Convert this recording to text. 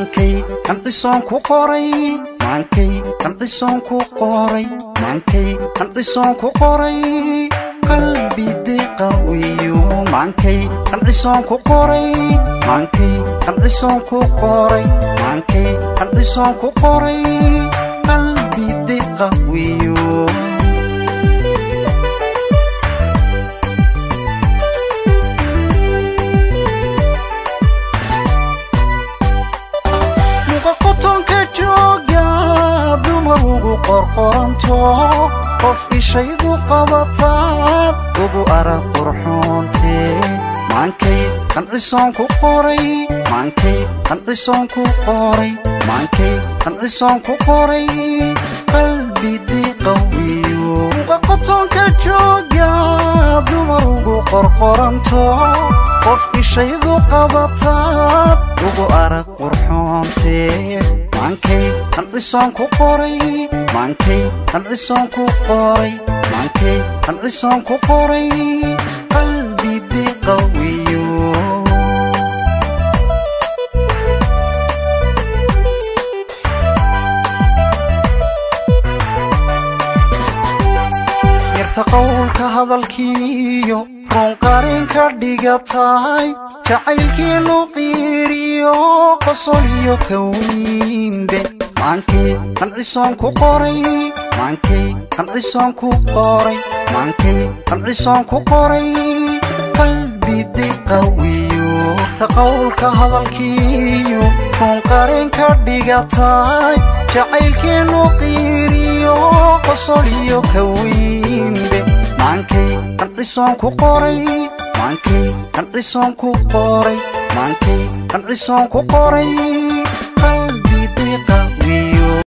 maankay qandhisoon ku qoray maankay qandhisoon ku qoray maankay qandhisoon ku qoray qalbi deeqa wiyo maankay qandhisoon ku qoray maankay qandhisoon ku qoray maankay qandhisoon ku qoray qalbi deeqa wiyo qorqoranto qofki shaydu qabataad ugu arag qurxoonte maankay qandhisoon ku qoray maankay qandhisoon ku qoray maankay qandhisoon ku qoray qalbi deeqa wiyo qotonka jooga dumar ugu qorqoranto qofki shaydu qabataad ugu arag qurxoonte maankay qandhisoon ku qoray maankay qandhisoon ku qoray maankay qandhisoon ku qoray qalbi deeqa wiyo yarta qowlka hadalkiiyo run qarin ka dhigataay jacaylkiinu qiiriyo qosol iyo kawiinbe maankay qandhisoon ku qoray maankay qandhisoon ku qoray maankay qandhisoon ku qoray qalbi deeqa wiyo yarta qowlka hadalkiiyo run qarin ka dhigataay jacaylkiinu qiiriyo qosol iyo kawiinbe maankay qandhisoon ku qoray maankay qandhisoon ku qoray maankay qandhisoon ku qoray